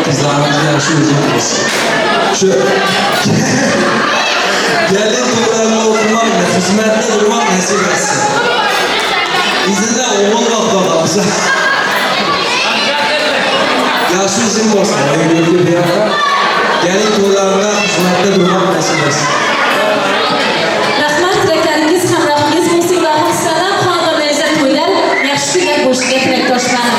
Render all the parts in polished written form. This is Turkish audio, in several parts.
kızlarımızı yaşı uzun olsun. Şu gelin toylarına oturmak ve hizmette durmak nasip etsin. Bizi de oğul kapta kalsa. Yaşı uzun olsun. Gelin toylarına hizmette durmak nasip etsin. Rahmat diləkləriniz, hamrahınız olsun. Rahmat salam, xanım Necət toylar. Yaxşı günlər, boş gətirək doşlarım.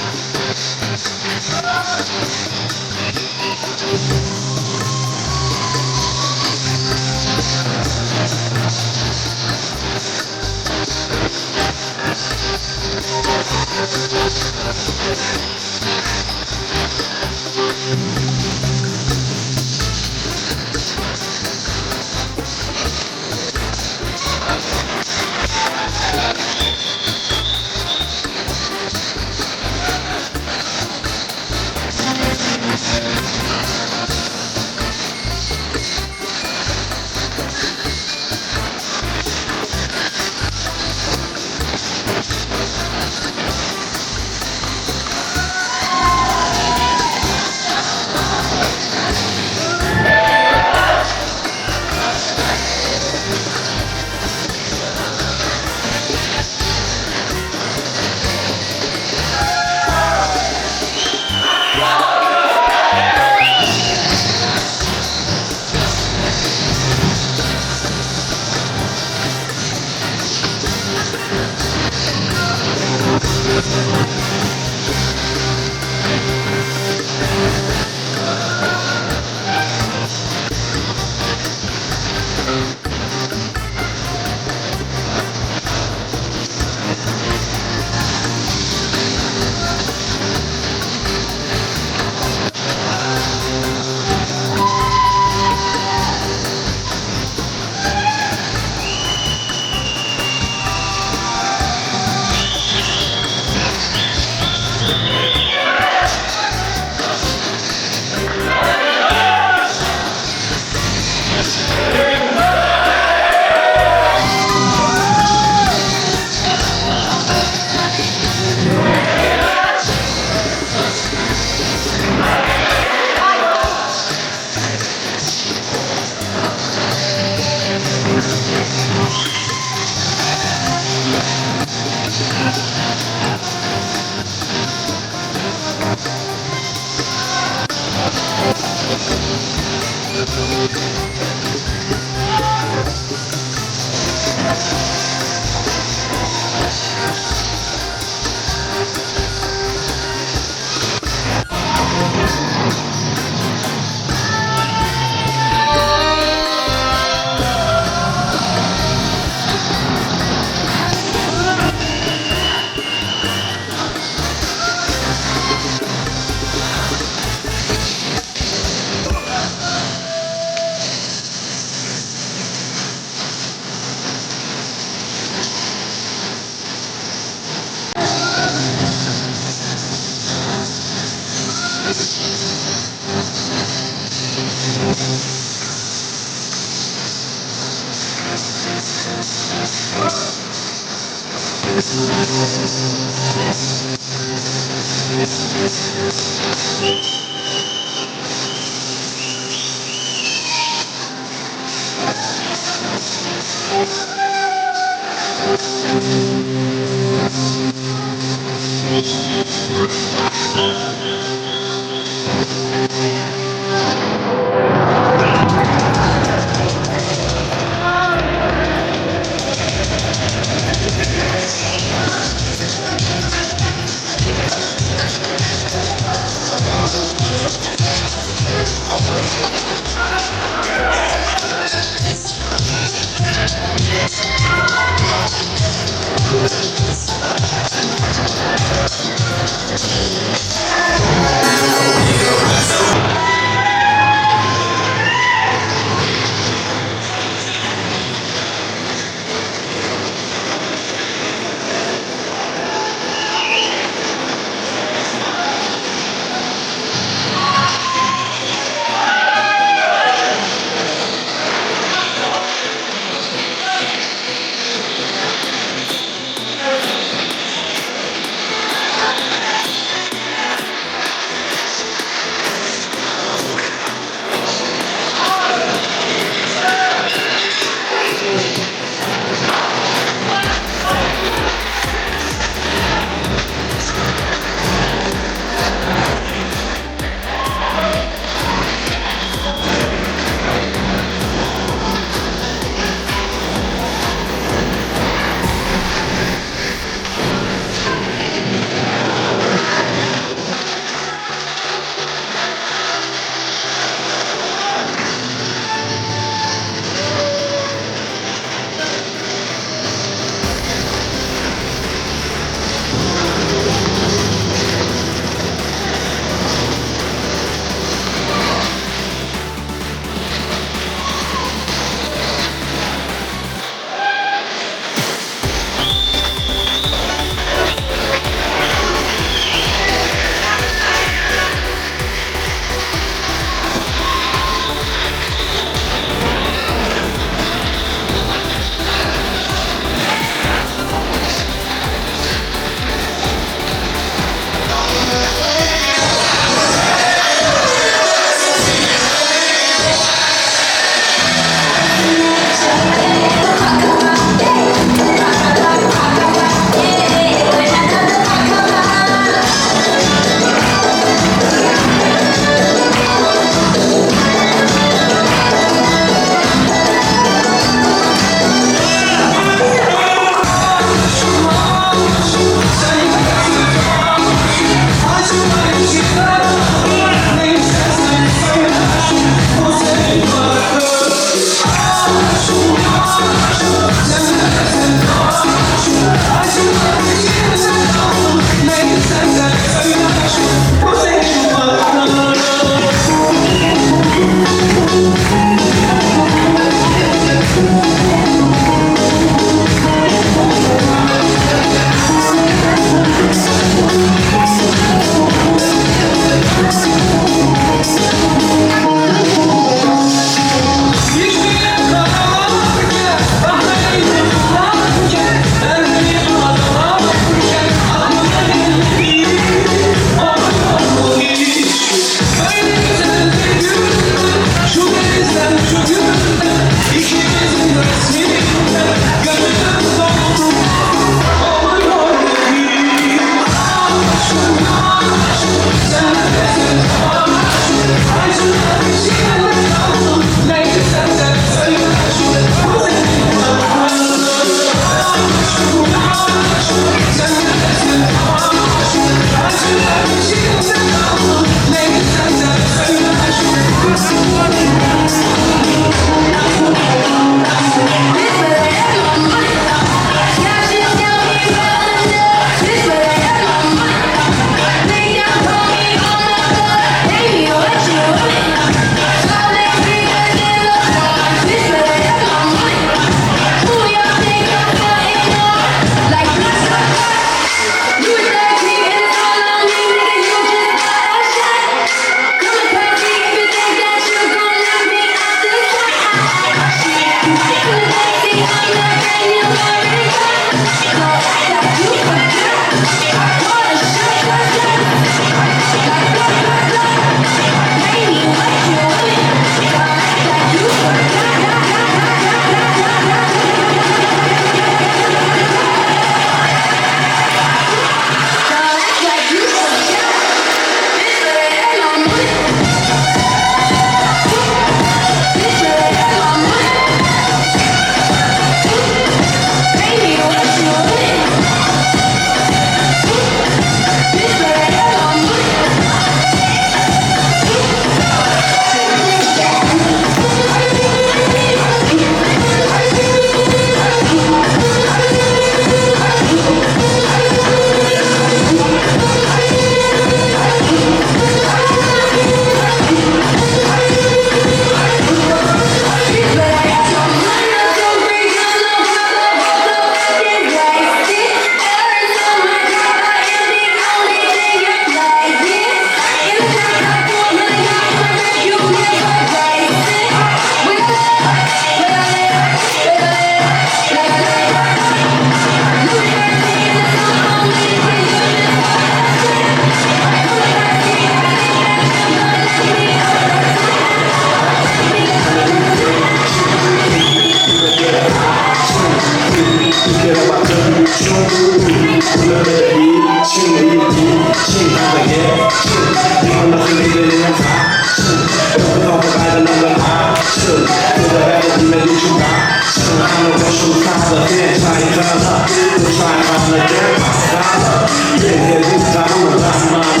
can't try color. People try to get my dollar. Yeah, this time I'm not mine.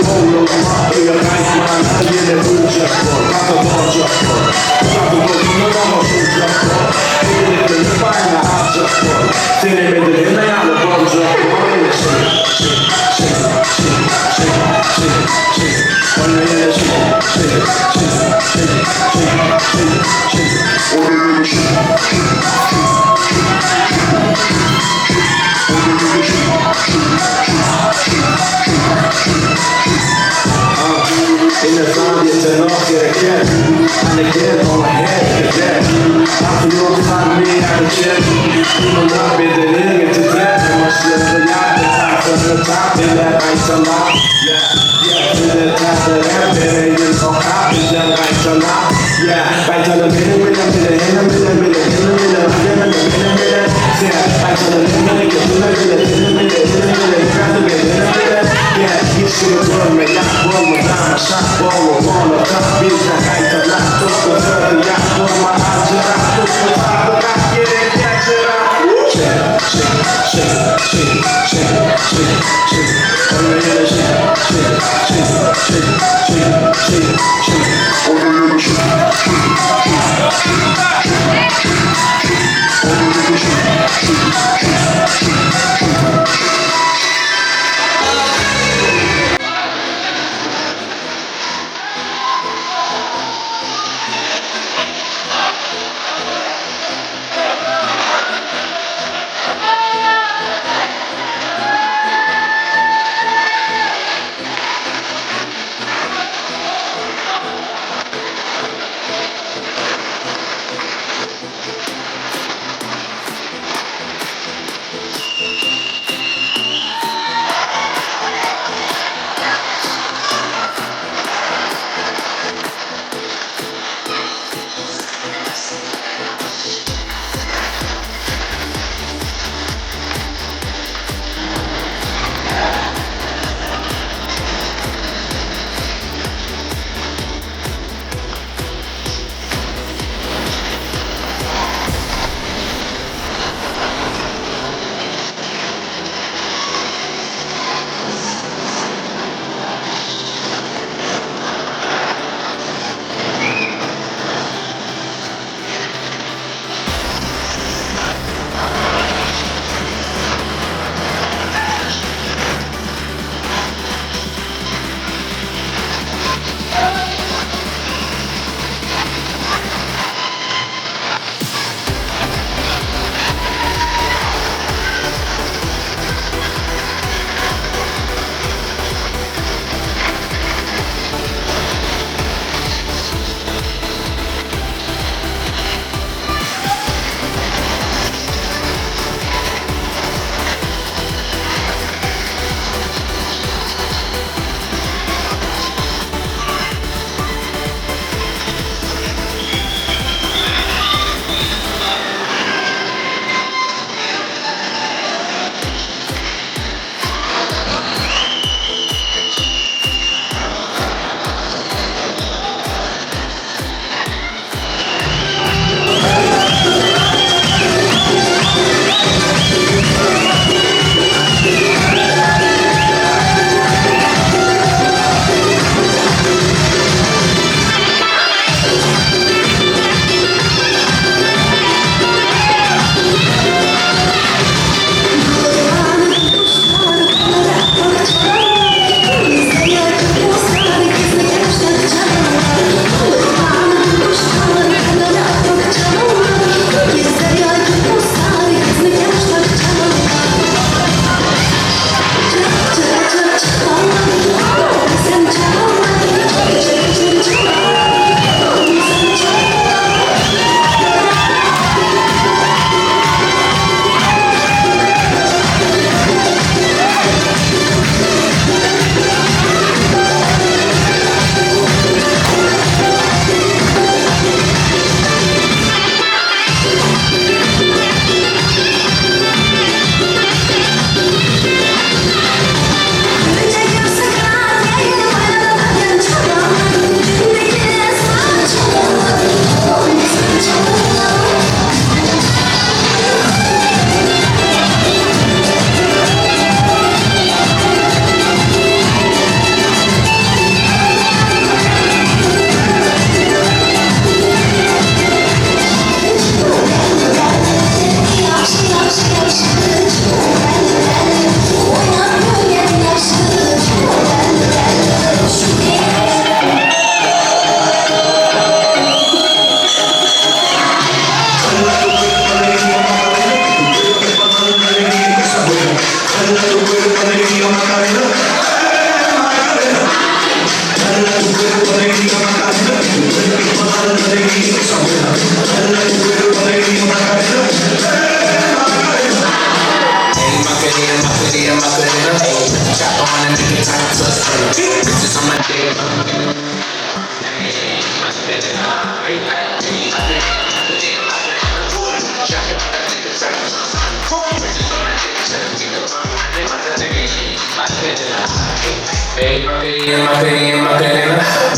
Hold on, do you like mine? Yeah, the food just for. Got the ball just for. Got the ball, you know I'm a food just for. Even if you find the house just for. Then they made the name out of the ball just for. Shake, shake, shake, shake, shake, shake. When they in the shake, shake, shake, shake, shake, shake, shake. Or they really shake. In the zombie, it's an off, get a cat. And again, on my head, get that. After you don't find me, I can check. People not be the nigga to death. And my shit, the yacht, the top of the top. And that night, a lot. Yeah, yeah, to the top of that. Baby, you know, cop is that night, a lot. Yeah, right to the middle, in the middle, in the middle, in the middle, in the middle, in the middle. Yeah, right to the middle, get to the middle, in the middle, in the middle, got to get in the middle. Yeah, you should have run me, not run me down, my shot ball, on the top, beat the height, the lot, took the third, yacht, on my eyes, and I took the top, the back, get it, catch it out. Shake, shake, shake, shake, shake, shake, shake, on the hill, shake, shake, shake, shake, shake, shake, shake, on the hill, shake,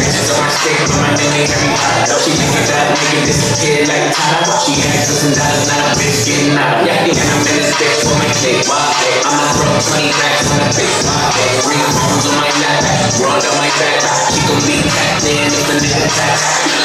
Bitches on my stick, but my name ain't every Though she thinking that nigga disappeared like Tata. She asked for some dollars, now a bitch getting out. Yeah, and I'm in this bitch for my click. I'ma throw 20 racks on the bitch. 3 phones on my lap, world on my back. She gon' be tapped in if a nigga taps.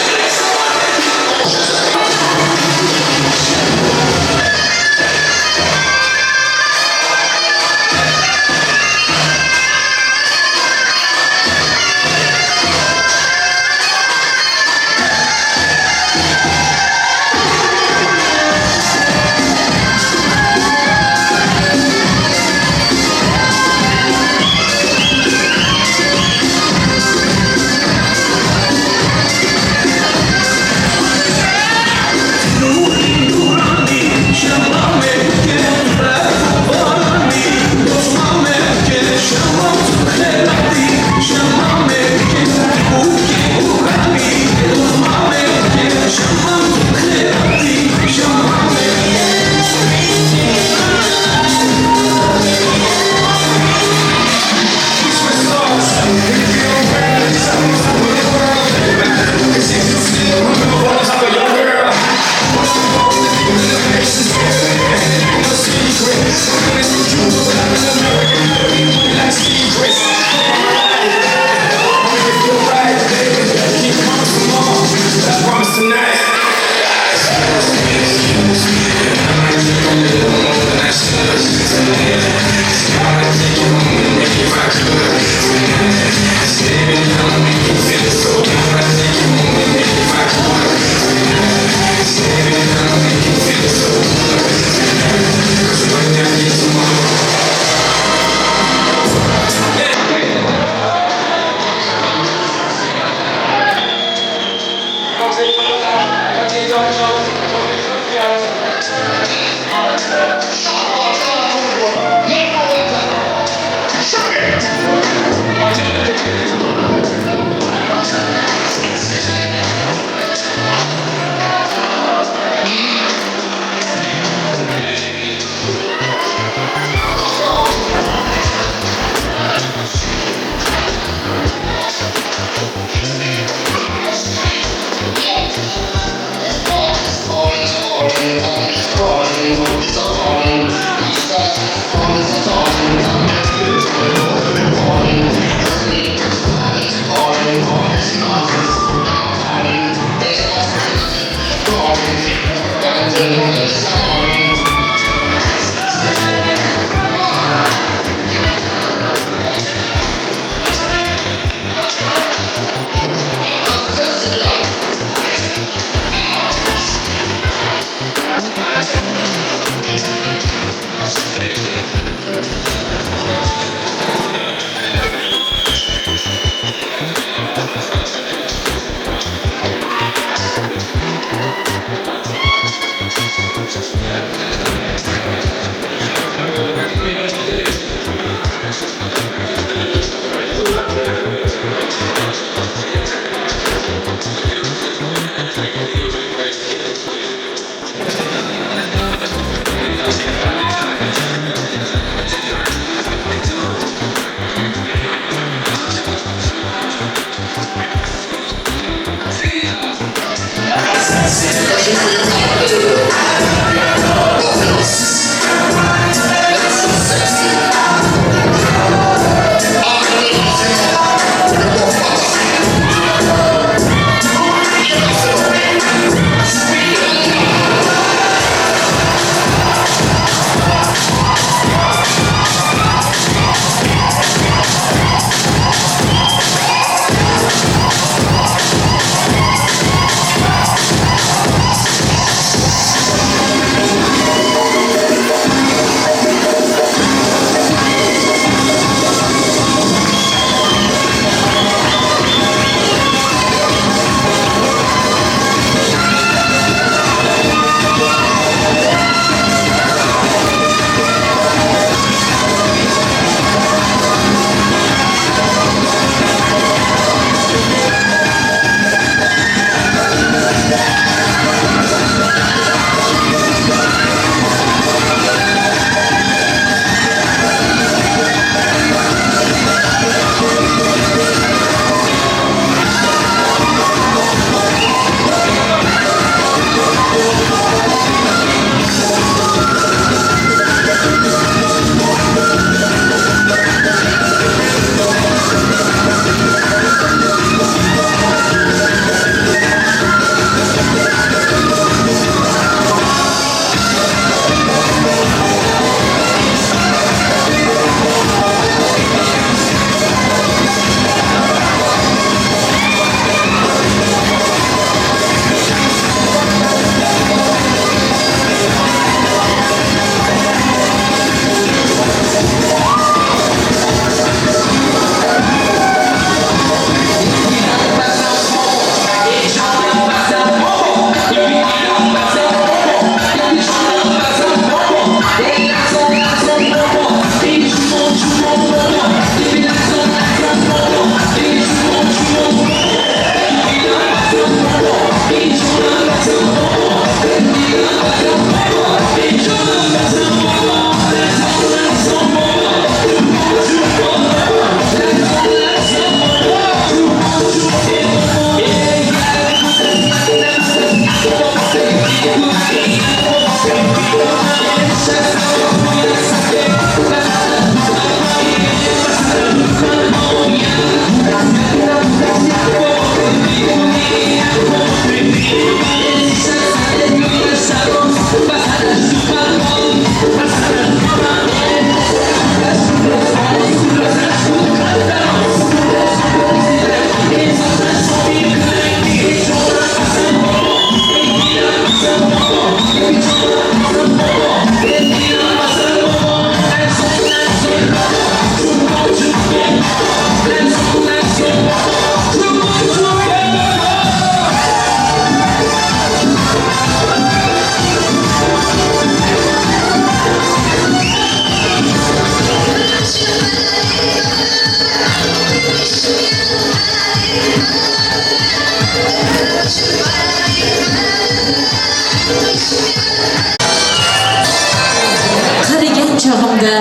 Qarigan chog'imda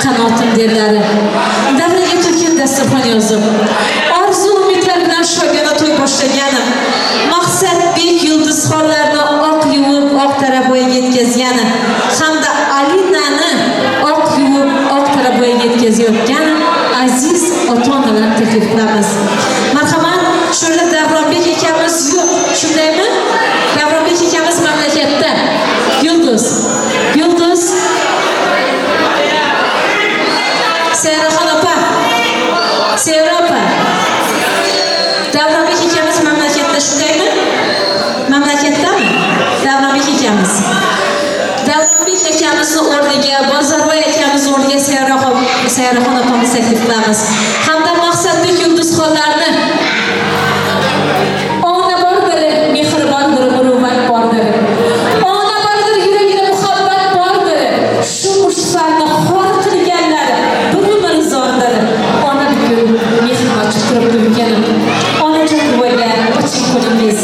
qanotim derlari davraga to'kin dasturxon yozib orzu umidlar bilan shogona to'y boshlaganim maqsadbek yulduzxonlarni oq yuvib oq taraboyaga yetkazganim hamda Alinani oq yuvib oq taraboyaga yetkazayotganim aziz ota-onalarni taklif qilamiz. Marhamat, shunda Davronbek akamiz yo'q, shundaymi? Davronbek akamiz mamlakatda. Yulduz Seyraxon opa, Davronbek akamiz mamlakatda, shundaymi? Mamlakatdami? Davronbek akamiz. Davronbek akamizni o'rniga, Bozorboy akamizni o'rniga Seyraxon opamiz taklif qilamiz. Hamda Maqsadbek yulduzxonlarni ona bordir, mehribondir, muruvvat bordir. Ona bordir, yuragida muhabbat bordir. Shu mushfarni xor qilganlar bir zordir. Ona bugun mehribonchi turib turganim. Onajon duoga oching qo'lingiz.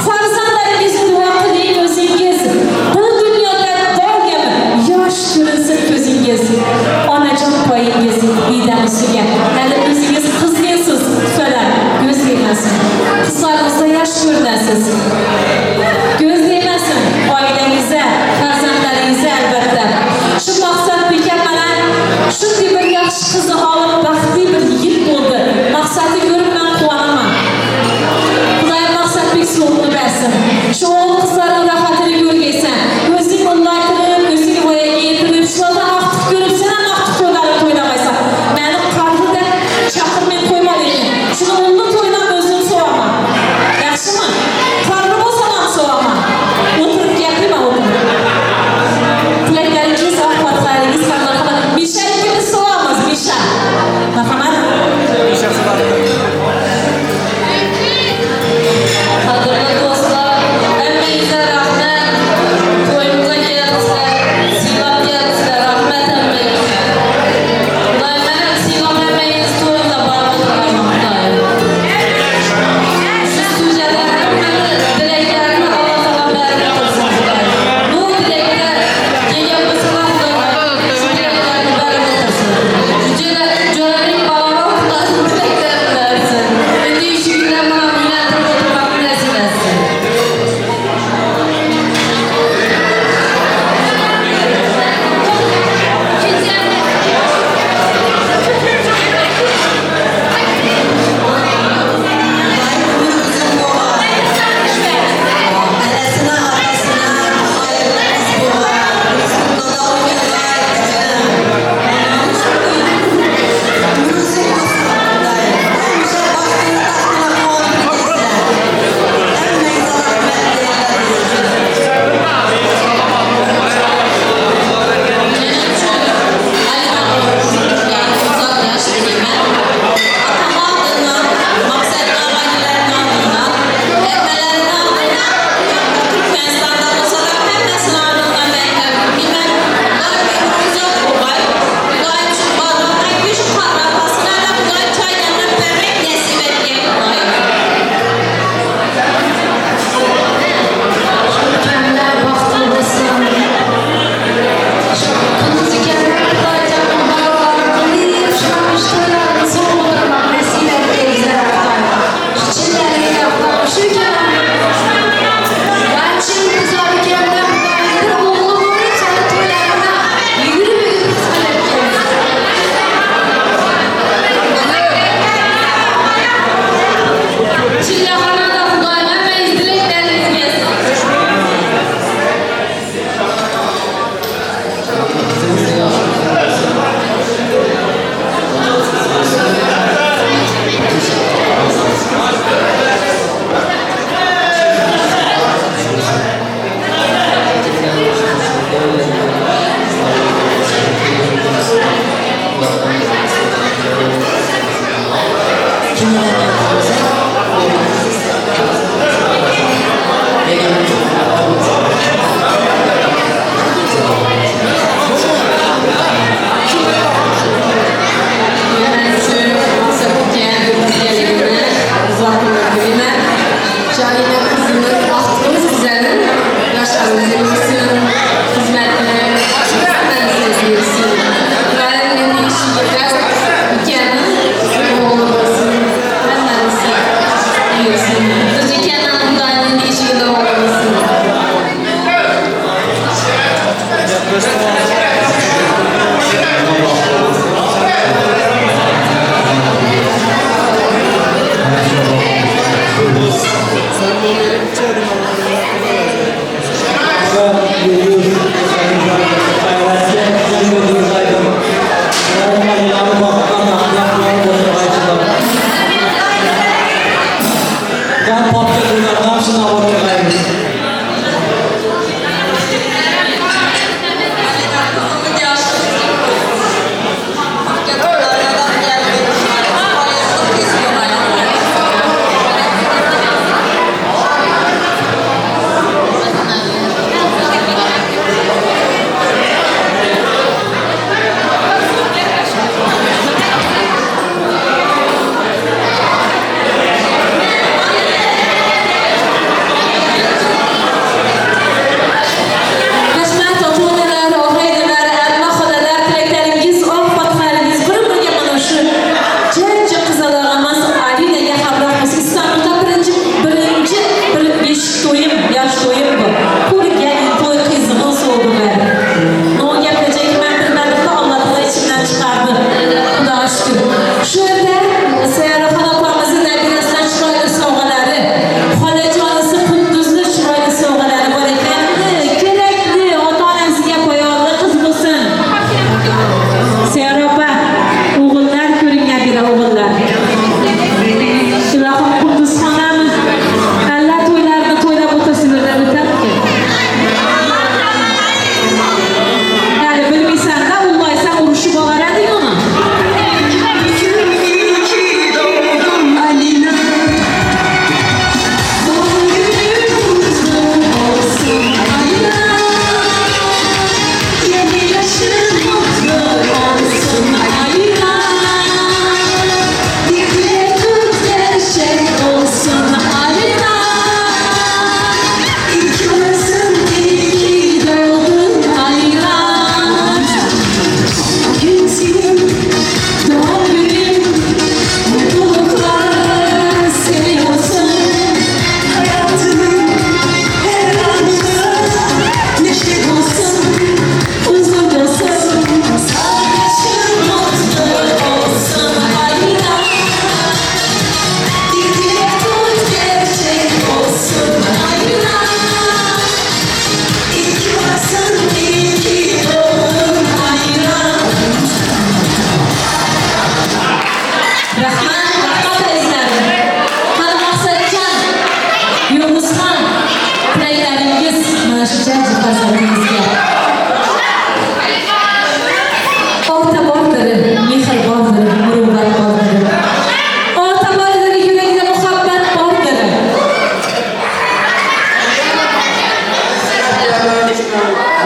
Farzandlaringizni duo qiling o'zingiz. Bu dunyoda borgami yosh ko'rinsin ko'zingiz. Onajon poyingiz didam ustiga. Hali o'zingiz qizginsiz, so'rab ko'z tegmasin. Qizlaringizda yosh ko'rinasiz. Ko'z tegmasin oilangizga, farzandlaringizga albatta. Shu Maqsadbek akalar shunday bir yaxshi qizni olib baxtli bir yil bo'ldi. Maqsadni ko'rib men quvonaman. Xudoy Maqsadbek sog'liqni bersin. Shu o'g'il qizlarning rohatini ko'rgaysan. O'zing ondan qilib, o'zing voyaga yetirib, shularni vaqt ko'rib, sen ham vaqt to'ylarni to'ylamaysan. Meni qarnida chaqirmay qo'yma lekin. Shuni o'g'ilni to'ydan o'zim so'raman. Yaxshimi? Qarni bo'lsa ham so'raman. O'tirib gapirma o'tirib. Tilaklaringiz, ahvatlaringiz qanday qilib? Misha ikimiz so'ramiz, Misha.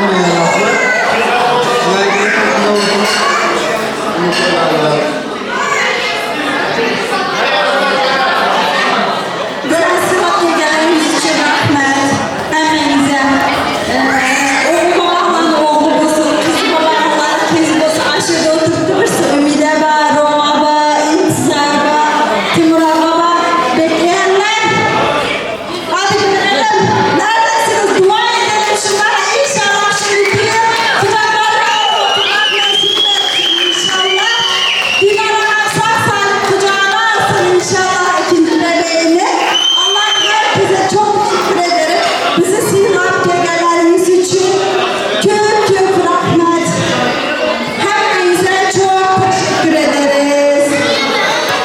Amin ya Rabbi.